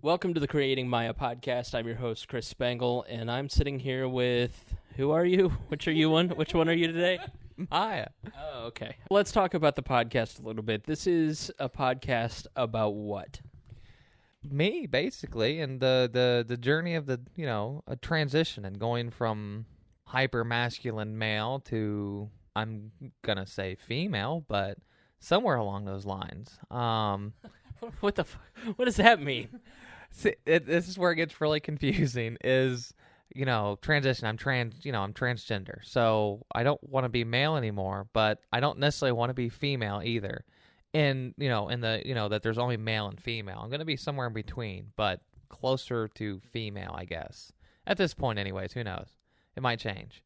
Welcome to the Creating Miah podcast. I'm your host, Chris Spangle, and I'm sitting here with... Who are you? Which one are you today? Miah. Oh, okay. Let's talk about the podcast a little bit. This is a podcast about what? Me, basically, and the journey of a transition and going from hyper masculine male to, I'm gonna say female, but somewhere along those lines. What does that mean? See, this is where it gets really confusing. Is transition. I'm transgender, so I don't want to be male anymore, but I don't necessarily want to be female either. And that there's only male and female. I'm gonna be somewhere in between, but closer to female, I guess. At this point, anyways, who knows? It might change.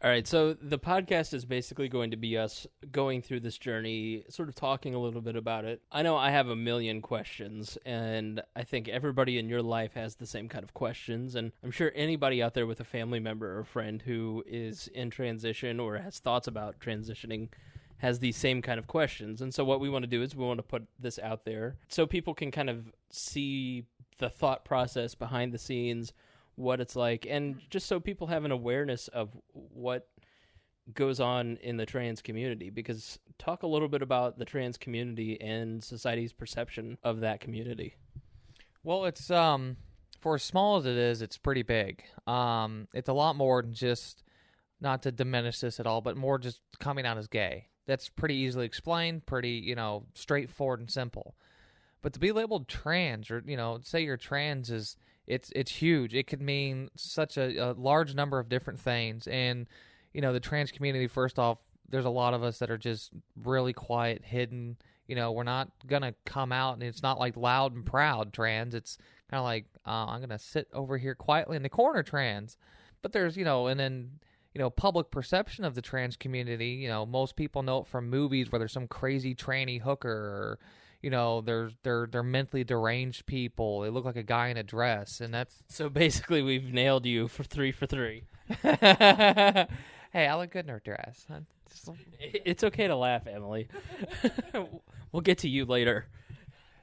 All right, so the podcast is basically going to be us going through this journey, sort of talking a little bit about it. I know I have a million questions, and I think everybody in your life has the same kind of questions, and I'm sure anybody out there with a family member or friend who is in transition or has thoughts about transitioning has these same kind of questions. And so what we want to do is we want to put this out there so people can kind of see the thought process behind the scenes, what it's like, and just so people have an awareness of what goes on in the trans community. Because talk a little bit about the trans community and society's perception of that community. Well, it's for as small as it is, it's pretty big. It's a lot more than just, not to diminish this at all, but more just coming out as gay. That's pretty easily explained, pretty straightforward and simple. But to be labeled trans, or say you're trans, is it's huge. It could mean such a large number of different things. And the trans community, first off, there's a lot of us that are just really quiet, hidden. We're not gonna come out, and it's not like loud and proud trans. It's kind of like I'm gonna sit over here quietly in the corner trans. But there's and then public perception of the trans community. Most people know it from movies where there's some crazy tranny hooker, or they're mentally deranged people. They look like a guy in a dress, and that's... So basically we've nailed you for three. Hey, I look good in her dress. It's okay to laugh, Emily. We'll get to you later.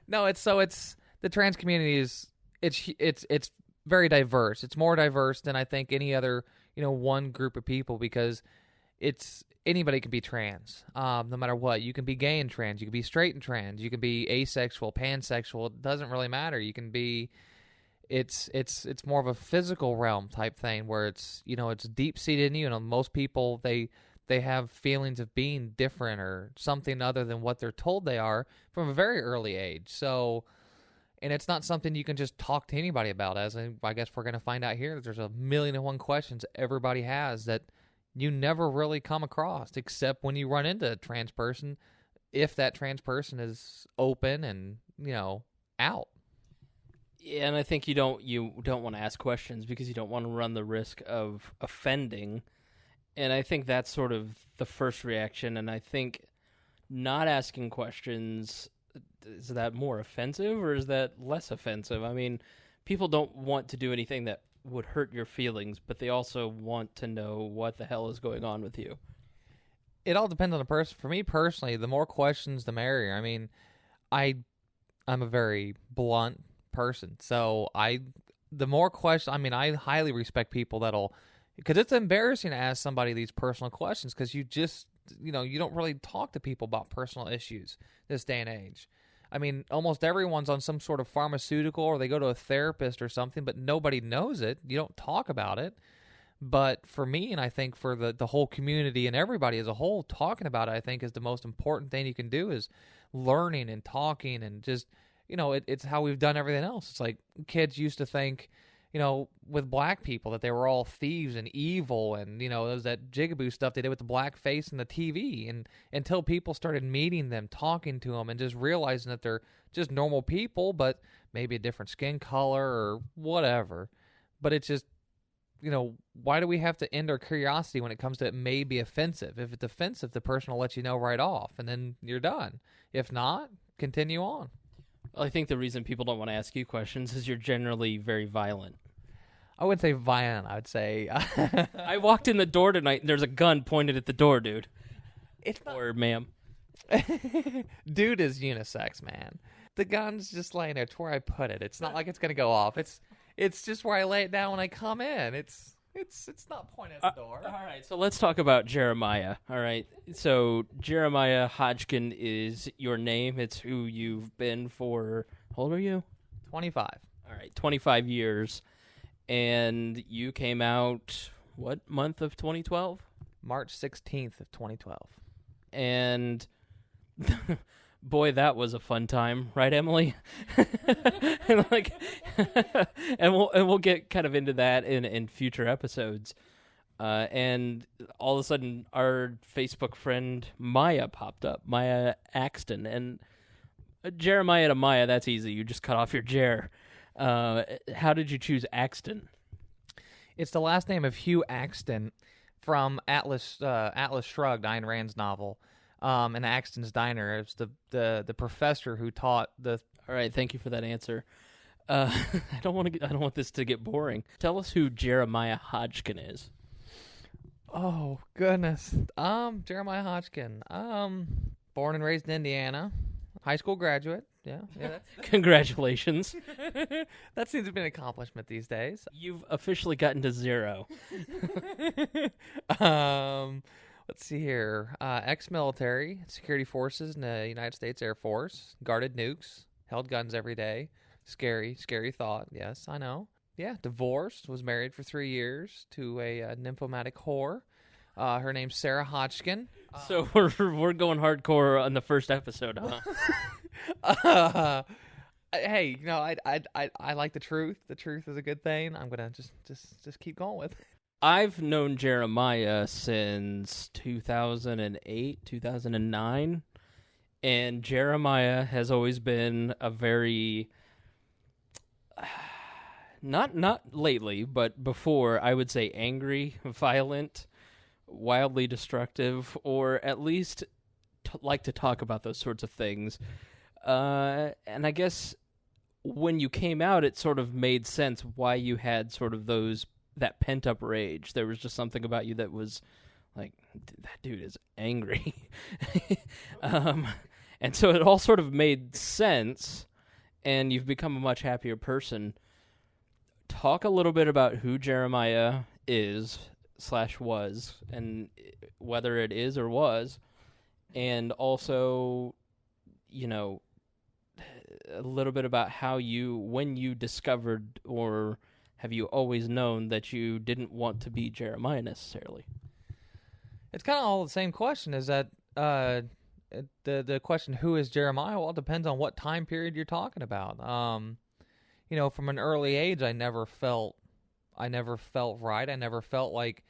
No, it's the trans community is it's very diverse. It's more diverse than I think any other one group of people, because anybody can be trans, no matter what. You can be gay and trans. You can be straight and trans. You can be asexual, pansexual. It doesn't really matter. You can be. It's more of a physical realm type thing where it's deep seated in you. And most people they have feelings of being different or something other than what they're told they are from a very early age. So, and it's not something you can just talk to anybody about. As I guess we're going to find out here, there's a million and one questions everybody has that you never really come across, except when you run into a trans person, if that trans person is open and out. Yeah, and I think you don't want to ask questions because you don't want to run the risk of offending. And I think that's sort of the first reaction. And I think not asking questions, is that more offensive or is that less offensive? I mean, people don't want to do anything that would hurt your feelings, but they also want to know what the hell is going on with you. It all depends on the person. For me personally, the more questions, the merrier. I mean, I'm a very blunt person, so the more questions. I mean, I highly respect people because it's embarrassing to ask somebody these personal questions, because you just you don't really talk to people about personal issues this day and age. I mean, almost everyone's on some sort of pharmaceutical, or they go to a therapist or something, but nobody knows it. You don't talk about it. But for me, and I think for the whole community and everybody as a whole, talking about it, I think, is the most important thing you can do, is learning and talking, and just, it's how we've done everything else. It's like kids used to think, with black people, that they were all thieves and evil, and, it was that jigaboo stuff they did with the black face and the TV, and until people started meeting them, talking to them, and just realizing that they're just normal people, but maybe a different skin color or whatever. But it's just, why do we have to end our curiosity when it comes to it may be offensive? If it's offensive, the person will let you know right off, and then you're done. If not, continue on. Well, I think the reason people don't want to ask you questions is you're generally very violent. I wouldn't say violent. I would say... I walked in the door tonight, and there's a gun pointed at the door, dude. It's not... Or ma'am. Dude is unisex, man. The gun's just laying there. It's where I put it. It's not like it's gonna go off. It's just where I lay it down when I come in. It's not pointing at the door. All right, so let's talk about Jeremiah. All right, so Jeremiah Hodgkin is your name. It's who you've been for. How old are you? 25. All right, 25 years, and you came out what month of 2012? March 16th of 2012. And boy, that was a fun time, right, Emily? and like, and we'll get kind of into that in future episodes. And all of a sudden, our Facebook friend Miah popped up, Miah Axton, and Jeremiah to Miah. That's easy. You just cut off your Jer. How did you choose Axton? It's the last name of Hugh Axton from Atlas Shrugged, Ayn Rand's novel. And Axton's Diner. It's the professor who taught the. All right, thank you for that answer. I don't want this to get boring. Tell us who Jeremiah Hodgkin is. Oh goodness. Jeremiah Hodgkin. Born and raised in Indiana, high school graduate. Yeah. Congratulations. That seems to be an accomplishment these days. You've officially gotten to 0. Let's see here. Ex-military, security forces in the United States Air Force, guarded nukes, held guns every day. Scary, scary thought. Yes, I know. Yeah, divorced, was married for 3 years to a nymphomatic whore. Her name's Sarah Hodgkin. So we're going hardcore on the first episode, huh? Hey, you know, I like the truth. The truth is a good thing. I'm gonna just keep going with it. I've known Jeremiah since 2008, 2009, and Jeremiah has always been a very, not lately, but before, I would say angry, violent, wildly destructive, or at least like to talk about those sorts of things. And I guess when you came out, it sort of made sense why you had sort of that pent-up rage. There was just something about you that was like, that dude is angry. And so it all sort of made sense, and you've become a much happier person. Talk a little bit about who Jeremiah is/was, and whether it is or was, and also, you know, a little bit about how when you discovered, or have you always known that you didn't want to be Jeremiah necessarily? It's kind of all the same question. Is that the question, who is Jeremiah? Well, it depends on what time period you're talking about. You know, from an early age, I never felt right. I never felt like,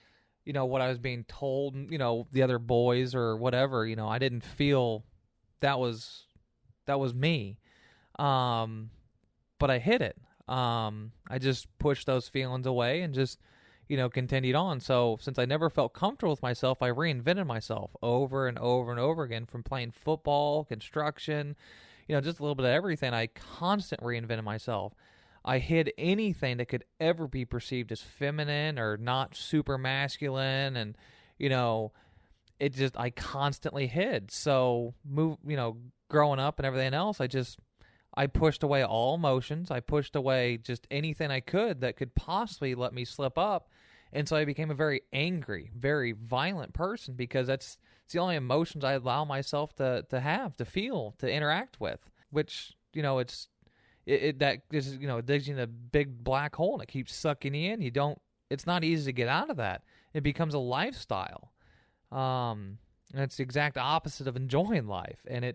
you know, what I was being told, you know, the other boys or whatever, you know, I didn't feel that was me. But I hid it. I just pushed those feelings away and just, you know, continued on. So since I never felt comfortable with myself, I reinvented myself over and over and over again, from playing football, construction, you know, just a little bit of everything. I constantly reinvented myself. I hid anything that could ever be perceived as feminine or not super masculine. And, you know, I constantly hid. So growing up and everything else, I pushed away all emotions. I pushed away just anything I could that could possibly let me slip up. And so I became a very angry, very violent person, because it's the only emotions I allow myself to have, to feel, to interact with, which, you know, it digs you in a big black hole and it keeps sucking you in. It's not easy to get out of that. It becomes a lifestyle. And it's the exact opposite of enjoying life. And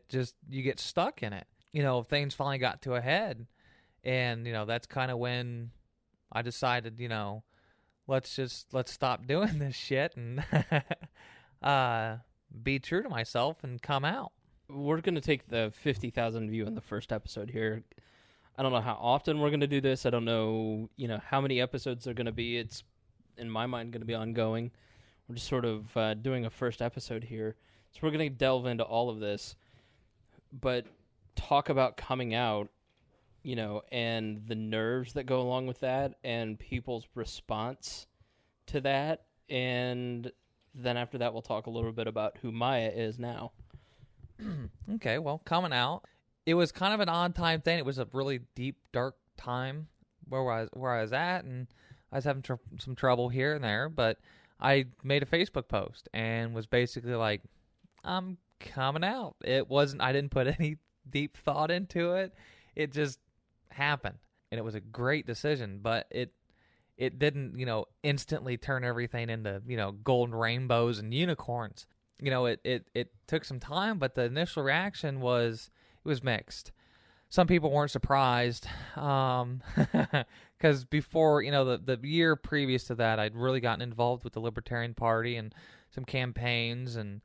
you get stuck in it. You know, things finally got to a head, and, you know, that's kind of when I decided, you know, let's stop doing this shit and be true to myself and come out. We're going to take the 50,000 view in the first episode here. I don't know how often we're going to do this. I don't know, you know, how many episodes they're going to be. It's, in my mind, going to be ongoing. We're just sort of doing a first episode here. So we're going to delve into all of this. But talk about coming out, you know, and the nerves that go along with that, and people's response to that. And then after that, we'll talk a little bit about who Miah is now. Okay, well, coming out it was kind of an odd time thing. It was a really deep, dark time where I was at, and I was having some trouble here and there, but I made a Facebook post and was basically like, I'm coming out. I didn't put any deep thought into it. It just happened, and it was a great decision, but it didn't, instantly turn everything into, golden rainbows and unicorns. It took some time, but the initial reaction was mixed. Some people weren't surprised, because before, the year previous to that, I'd really gotten involved with the Libertarian Party and some campaigns, and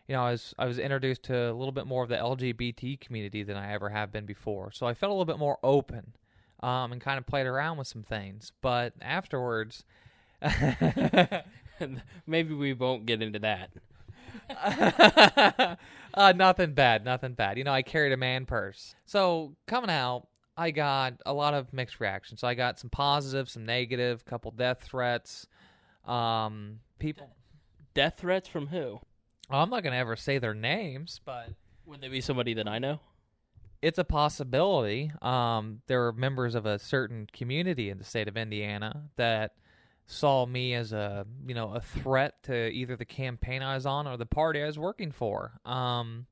I was introduced to a little bit more of the LGBT community than I ever have been before. So I felt a little bit more open, and kind of played around with some things. But afterwards, maybe we won't get into that. Nothing bad. I carried a man purse. So coming out, I got a lot of mixed reactions. So I got some positive, some negative, a couple death threats. People. Death threats from who? I'm not going to ever say their names, but would they be somebody that I know? It's a possibility. There are members of a certain community in the state of Indiana that saw me as a threat to either the campaign I was on or the party I was working for. And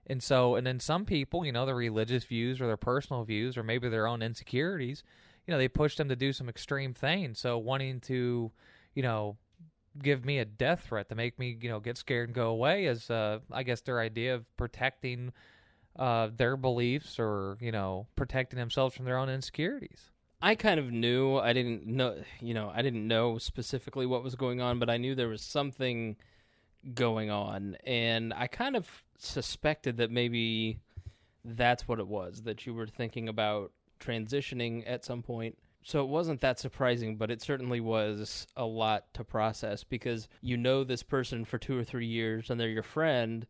then some people, their religious views or their personal views or maybe their own insecurities, they pushed them to do some extreme things. So wanting to, give me a death threat to make me, get scared and go away is, I guess, their idea of protecting their beliefs or, protecting themselves from their own insecurities. I kind of knew. I didn't know specifically what was going on, but I knew there was something going on, and I kind of suspected that maybe that's what it was, that you were thinking about transitioning at some point. So it wasn't that surprising, but it certainly was a lot to process because you know this person for 2 or 3 years, and they're your friend,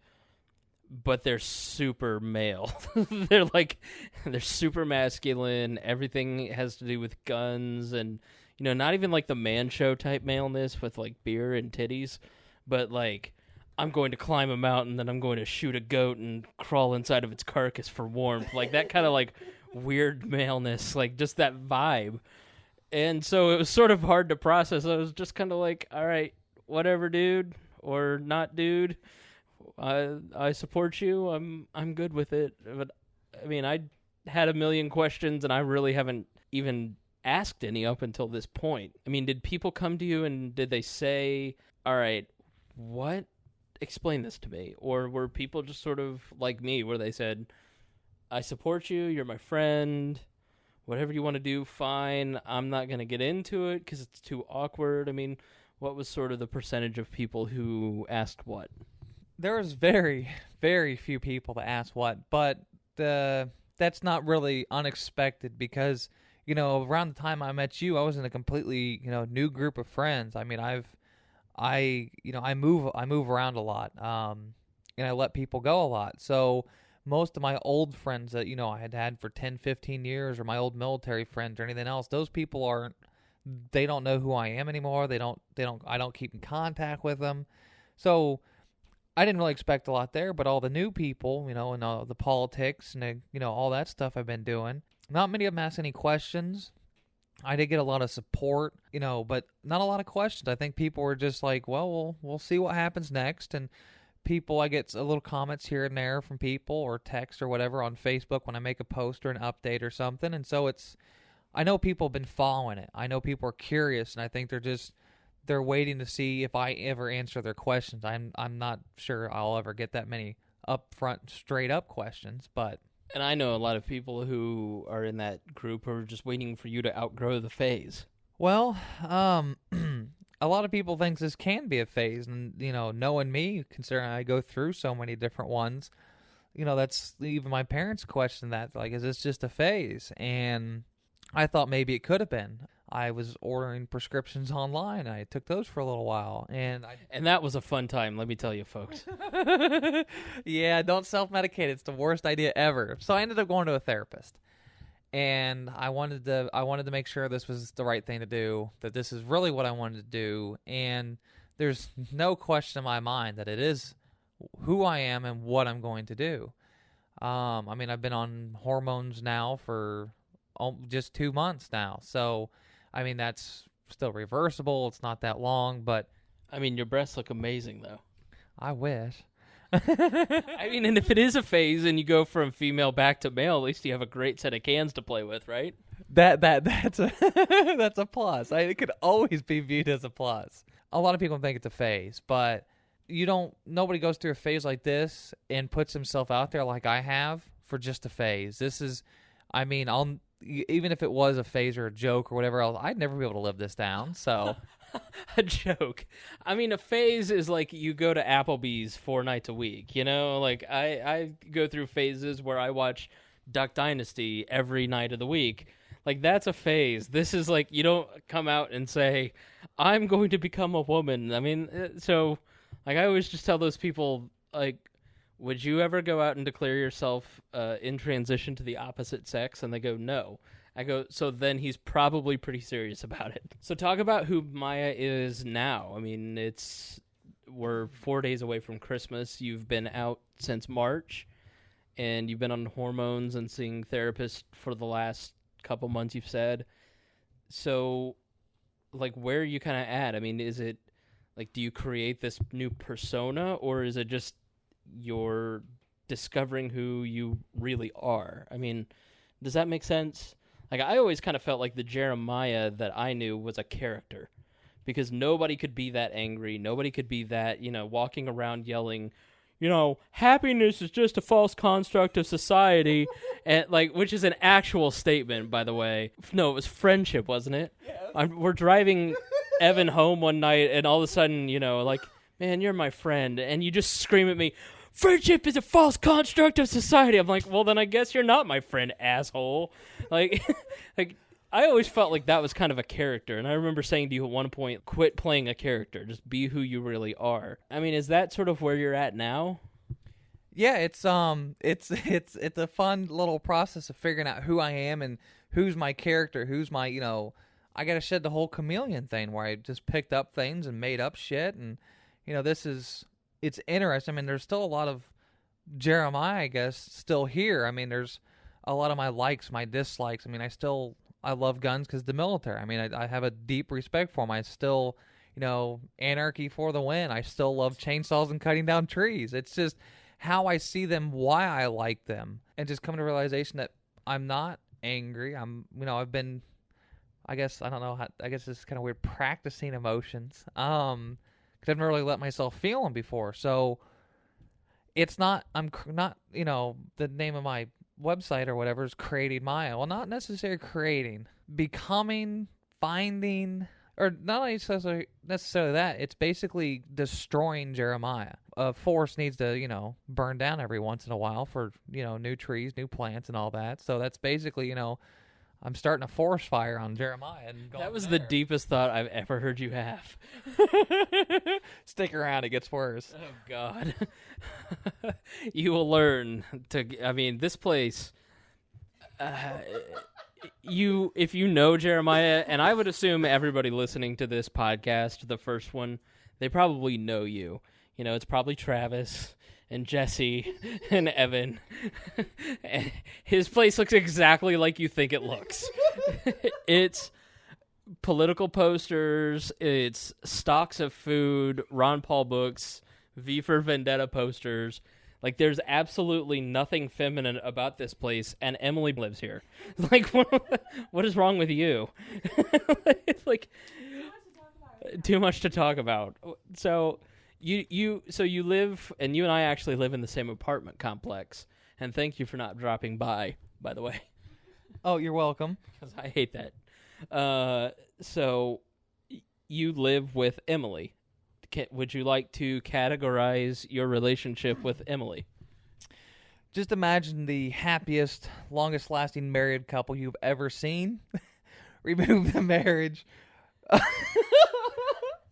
but they're super male. They're super masculine. Everything has to do with guns and, not even like the Man Show type maleness with like beer and titties, but like, I'm going to climb a mountain, then I'm going to shoot a goat and crawl inside of its carcass for warmth. Like that kind of like weird maleness, like just that vibe. And so it was sort of hard to process. I was just kind of like, all right, whatever, dude, or not, dude. I support you. I'm good with it. But I mean, I had a million questions, and I really haven't even asked any up until this point. I mean, did people come to you and did they say, "All right, what? Explain this to me," or were people just sort of like me, where they said, "I support you. You're my friend. Whatever you want to do, fine. I'm not going to get into it because it's too awkward." I mean, what was sort of the percentage of people who asked what? There was very, very few people that asked what, but that's not really unexpected because, around the time I met you, I was in a completely, new group of friends. I mean, I move around a lot, and I let people go a lot. So most of my old friends that, I had had for 10, 15 years, or my old military friends or anything else, those people they don't know who I am anymore. I don't keep in contact with them. So I didn't really expect a lot there, but all the new people, and all the politics and, all that stuff I've been doing, not many of them asked any questions. I did get a lot of support, but not a lot of questions. I think people were just like, well, we'll see what happens next. And people, I get a little comments here and there from people or text or whatever on Facebook when I make a post or an update or something. And so I know people have been following it. I know people are curious, and I think they're waiting to see if I ever answer their questions. I'm not sure I'll ever get that many upfront, straight up questions, but. And I know a lot of people who are in that group who are just waiting for you to outgrow the phase. Well, a lot of people think this can be a phase, and, knowing me, considering I go through so many different ones, that's even my parents question that, like, is this just a phase? And I thought maybe it could have been. I was ordering prescriptions online. I took those for a little while, and that was a fun time, let me tell you, folks. Yeah, don't self-medicate. It's the worst idea ever. So I ended up going to a therapist, and I wanted to make sure this was the right thing to do, that this is really what I wanted to do, and there's no question in my mind that it is who I am and what I'm going to do. I mean, I've been on hormones now for just 2 months now. So, I mean, that's still reversible. It's not that long, but I mean, your breasts look amazing, though. I wish. I mean, and if it is a phase and you go from female back to male, at least you have a great set of cans to play with, right? That's a that's a plus. It could always be viewed as a plus. A lot of people think it's a phase, but nobody goes through a phase like this and puts himself out there like I have for just a phase. This is, I mean, even if it was a phase or a joke or whatever else, I'd never be able to live this down. So A joke. I mean, a phase is like you go to Applebee's 4 nights a week, you know? Like, I go through phases where I watch Duck Dynasty every night of the week. Like, that's a phase. This is like, you don't come out and say, I'm going to become a woman. I mean, so, like, I always just tell those people, like, would you ever go out and declare yourself in transition to the opposite sex? And they go, no. I go, so then he's probably pretty serious about it. So talk about who Miah is now. I mean, we're 4 days away from Christmas. You've been out since March, and you've been on hormones and seeing therapists for the last couple months, you've said. So, like, where are you kind of at? I mean, is it, like, do you create this new persona, or is it just you're discovering who you really are? I mean, does that make sense? Like, I always kind of felt like the Jeremiah that I knew was a character, because nobody could be that angry. Nobody could be that, walking around yelling, happiness is just a false construct of society, and which is an actual statement, by the way. No, it was friendship, wasn't it? Yeah. We're driving Evan home one night, and all of a sudden, man, you're my friend, and you just scream at me, friendship is a false construct of society. I'm like, well, then I guess you're not my friend, asshole. Like, I always felt like that was kind of a character. And I remember saying to you at one point, quit playing a character. Just be who you really are. I mean, is that sort of where you're at now? Yeah, it's a fun little process of figuring out who I am and who's my character, who's my, I got to shed the whole chameleon thing where I just picked up things and made up shit. And, it's interesting. I mean, there's still a lot of Jeremiah, I guess, still here. I mean, there's a lot of my likes, my dislikes. I mean, I love guns because the military. I mean, I have a deep respect for them. I still, anarchy for the win. I still love chainsaws and cutting down trees. It's just how I see them, why I like them, and just come to realization that I'm not angry. I've been, I guess, I don't know how, I guess it's kind of weird, practicing emotions. Because I've never really let myself feel them before. So it's not, I'm not, the name of my website or whatever is creating Miah. Well, not necessarily creating, becoming, finding, or not necessarily that. It's basically destroying Jeremiah. A forest needs to, burn down every once in a while for, new trees, new plants and all that. So that's basically, I'm starting a forest fire on Jeremiah. And that was the deepest thought I've ever heard you have. Stick around, it gets worse. Oh, God. You will learn to, I mean, this place, if you know Jeremiah, and I would assume everybody listening to this podcast, the first one, they probably know you. It's probably Travis and Jesse and Evan. And his place looks exactly like you think it looks. It's political posters, it's stocks of food, Ron Paul books, V for Vendetta posters. Like, there's absolutely nothing feminine about this place, and Emily lives here. Like, what is wrong with you? It's like, too much to talk about. So you live, and you and I actually live in the same apartment complex. And thank you for not dropping by the way. Oh, you're welcome. Because I hate that. So you live with Emily. Would you like to categorize your relationship with Emily? Just imagine the happiest, longest-lasting married couple you've ever seen. Remove the marriage.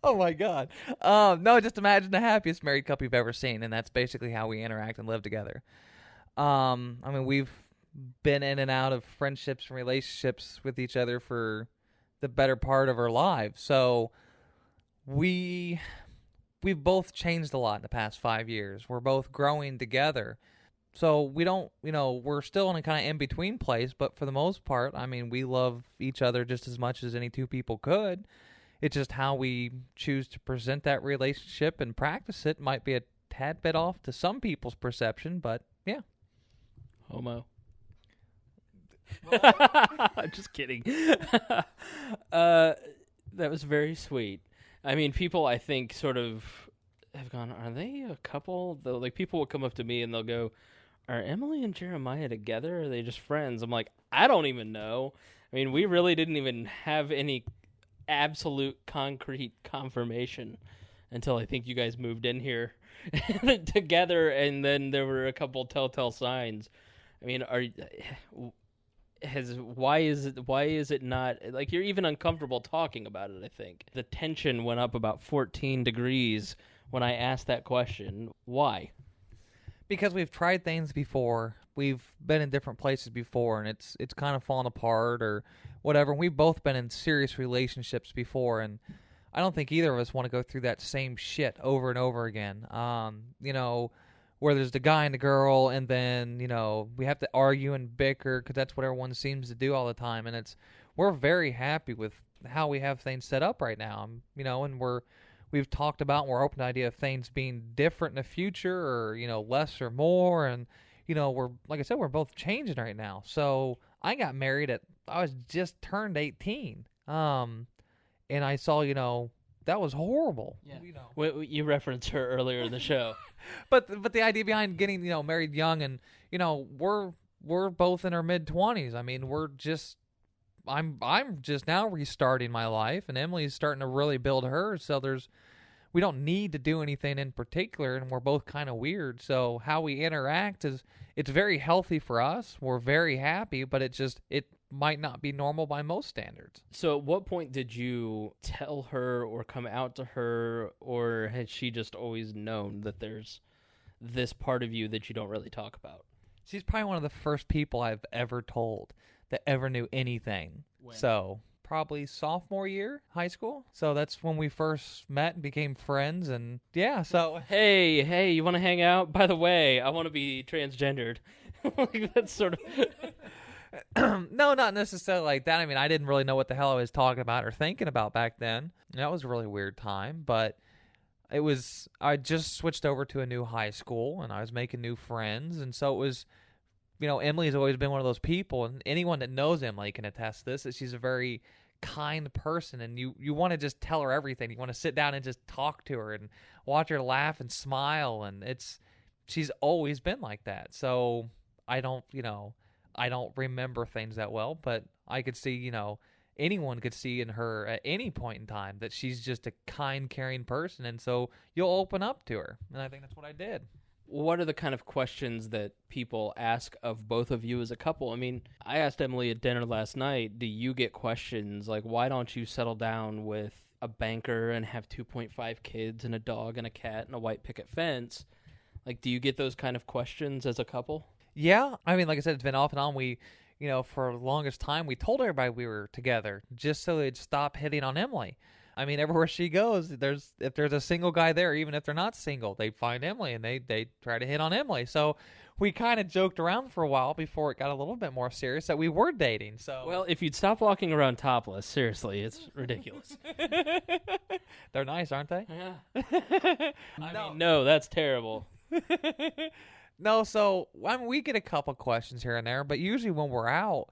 Oh, my God. No, just imagine the happiest married couple you've ever seen, and that's basically how we interact and live together. I mean, we've been in and out of friendships and relationships with each other for the better part of our lives. So we've both changed a lot in the past 5 years. We're both growing together. So we don't, we're still in a kind of in-between place, but for the most part, I mean, we love each other just as much as any two people could. It's just how we choose to present that relationship and practice it might be a tad bit off to some people's perception, but yeah. Homo. Just kidding. That was very sweet. I mean, people, I think, sort of have gone, are they a couple? Like, people will come up to me and they'll go, are Emily and Jeremiah together, or are they just friends? I'm like, I don't even know. I mean, we really didn't even have any absolute concrete confirmation until I think you guys moved in here together, and then there were a couple telltale signs. I mean, why is it not, like, you're even uncomfortable talking about it? I think the tension went up about 14 degrees when I asked that question. Why? Because we've tried things before. We've been in different places before, and it's kind of fallen apart or whatever. We've both been in serious relationships before, and I don't think either of us want to go through that same shit over and over again. Where there's the guy and the girl, and then, we have to argue and bicker because that's what everyone seems to do all the time. And we're very happy with how we have things set up right now. And we've talked about, and we're open to the idea of things being different in the future, or, less or more. And, we're, like I said, we're both changing right now. So I got married I was just turned 18. And I saw, that was horrible. Yeah. You referenced her earlier in the show. But the idea behind getting, married young, and, we're both in our mid-20s. I mean, I'm just now restarting my life, and Emily's starting to really build hers. So we don't need to do anything in particular, and we're both kind of weird. So how we interact it's very healthy for us. We're very happy, but it might not be normal by most standards. So at what point did you tell her or come out to her, or had she just always known that there's this part of you that you don't really talk about? She's probably one of the first people I've ever told that ever knew anything. When? So probably sophomore year, high school. So that's when we first met and became friends, and yeah, so... Hey, you want to hang out? By the way, I want to be transgendered. Like, that's sort of... No, not necessarily like that. I mean, I didn't really know what the hell I was talking about or thinking about back then. That was a really weird time, but I just switched over to a new high school, and I was making new friends, and so it was, Emily's always been one of those people, and anyone that knows Emily can attest to this, that she's a very kind person, and you want to just tell her everything. You want to sit down and just talk to her and watch her laugh and smile, and she's always been like that. So I don't remember things that well, but I could see, anyone could see in her at any point in time that she's just a kind, caring person, and so you'll open up to her, and I think that's what I did. What are the kind of questions that people ask of both of you as a couple? I mean, I asked Emily at dinner last night, do you get questions like, why don't you settle down with a banker and have 2.5 kids and a dog and a cat and a white picket fence? Like, do you get those kind of questions as a couple? Yeah, I mean, like I said, it's been off and on. We, for the longest time, we told everybody we were together just so they'd stop hitting on Emily. I mean, everywhere she goes, if there's a single guy there, even if they're not single, they find Emily and they try to hit on Emily. So we kind of joked around for a while before it got a little bit more serious that we were dating. So well, if you'd stop walking around topless, seriously, it's ridiculous. They're nice, aren't they? Yeah. No, that's terrible. No, so we get a couple questions here and there, but usually when we're out,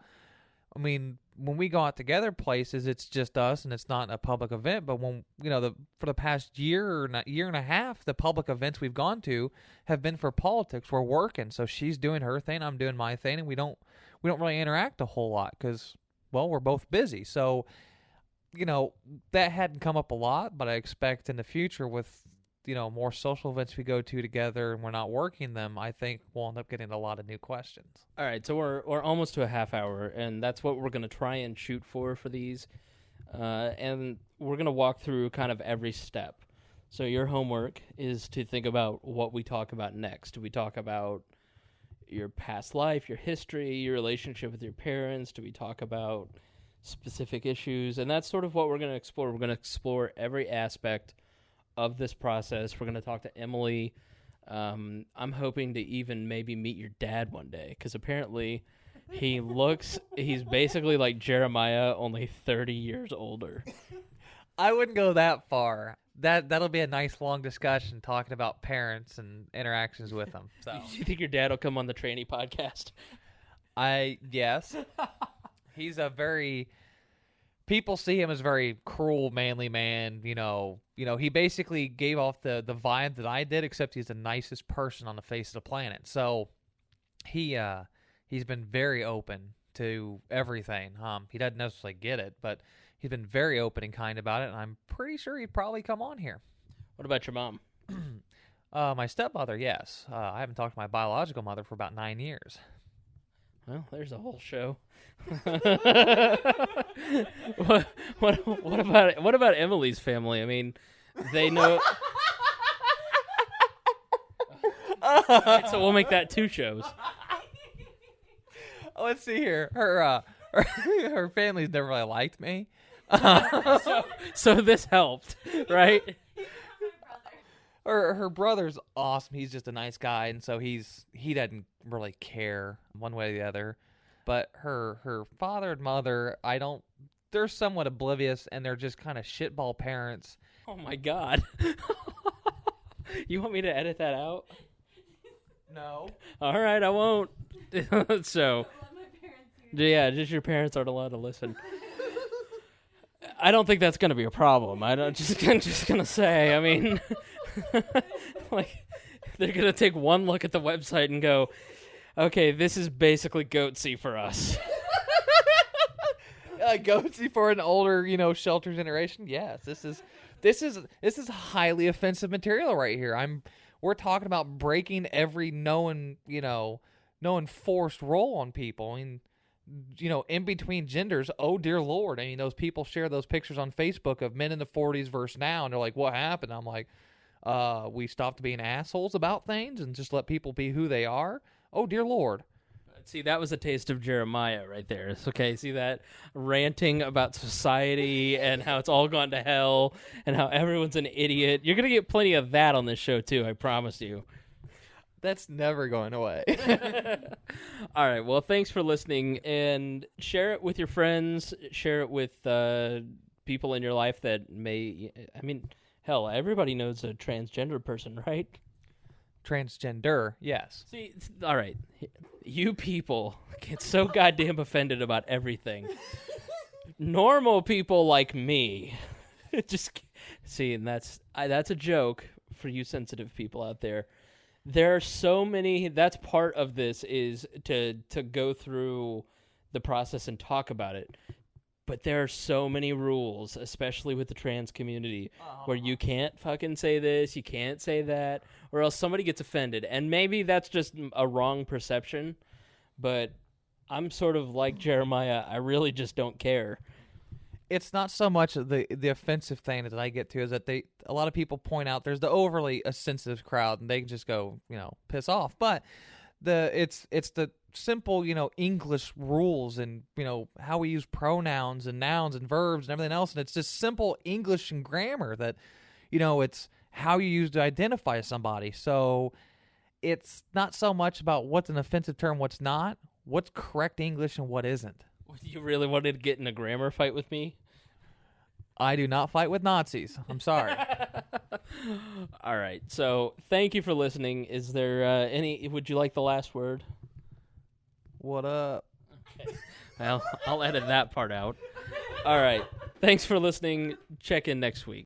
I mean, when we go out together places, it's just us and it's not a public event. But when, for the past year and a half, the public events we've gone to have been for politics. We're working. So she's doing her thing, I'm doing my thing, and we don't really interact a whole lot because, well, we're both busy. So, that hadn't come up a lot, but I expect in the future with, more social events we go to together and we're not working them, I think we'll end up getting a lot of new questions. All right, so we're almost to a half hour, and that's what we're going to try and shoot for these. And we're going to walk through kind of every step. So your homework is to think about what we talk about next. Do we talk about your past life, your history, your relationship with your parents? Do we talk about specific issues? And that's sort of what we're going to explore. We're going to explore every aspect of this process. We're going to talk to Emily I'm hoping to even maybe meet your dad one day, because apparently he's basically like Jeremiah, only 30 years older. I wouldn't go that far. That'll be a nice long discussion talking about parents and interactions with them. So Do you think your dad will come on the Tranny podcast? yes. He's a very people see him as a very cruel, manly man. He basically gave off the vibe that I did, except he's the nicest person on the face of the planet. So he's been very open to everything. He doesn't necessarily get it, but he's been very open and kind about it, and I'm pretty sure he'd probably come on here. What about your mom? My stepmother, yes. I haven't talked to my biological mother for about 9 years. Well, there's a whole show. What about Emily's family? I mean, they know. So we'll make that 2 shows. Let's see here. Her family's never really liked me. So this helped, right? Her brother's awesome. He's just a nice guy, and so he doesn't really care one way or the other. But her father and mother, they're somewhat oblivious, and they're just kind of shitball parents. Oh my God. You want me to edit that out? No. All right, I won't. So, yeah, just your parents aren't allowed to listen. I don't think that's going to be a problem. I'm just going to say, I mean, like, they're going to take one look at the website and go, okay, this is basically goatsy for us. Goatsy for an older, sheltered generation. Yes, this is highly offensive material right here. We're talking about breaking every known forced role on people. I mean, in between genders, oh dear Lord. I mean, those people share those pictures on Facebook of men in the 40s versus now, and they're like, what happened? I'm like, we stopped being assholes about things and just let people be who they are. Oh dear Lord. See, that was a taste of Jeremiah right there. It's okay. See that? Ranting about society and how it's all gone to hell and how everyone's an idiot. You're going to get plenty of that on this show, too. I promise you. That's never going away. All right. Well, thanks for listening, and share it with your friends. Share it with people in your life that may, I mean, hell, everybody knows a transgender person, right? Transgender, yes. See, all right. You people get so goddamn offended about everything. Normal people like me just see, and that's a joke for you sensitive people out there. There are so many. That's part of this, is to go through the process and talk about it. But there are so many rules, especially with the trans community, where you can't fucking say this, you can't say that, or else somebody gets offended. And maybe that's just a wrong perception, but I'm sort of like Jeremiah. I really just don't care. It's not so much the offensive thing that I get to, is that a lot of people point out there's the overly sensitive crowd, and they can just go, piss off. But it's the simple, English rules and, how we use pronouns and nouns and verbs and everything else. And it's just simple English and grammar that, it's how you use to identify somebody. So it's not so much about what's an offensive term, what's not, what's correct English and what isn't. You really wanted to get in a grammar fight with me? I do not fight with Nazis. I'm sorry. All right. So thank you for listening. Is there would you like the last word? What up? Okay. Well, I'll edit that part out. All right. Thanks for listening. Check in next week.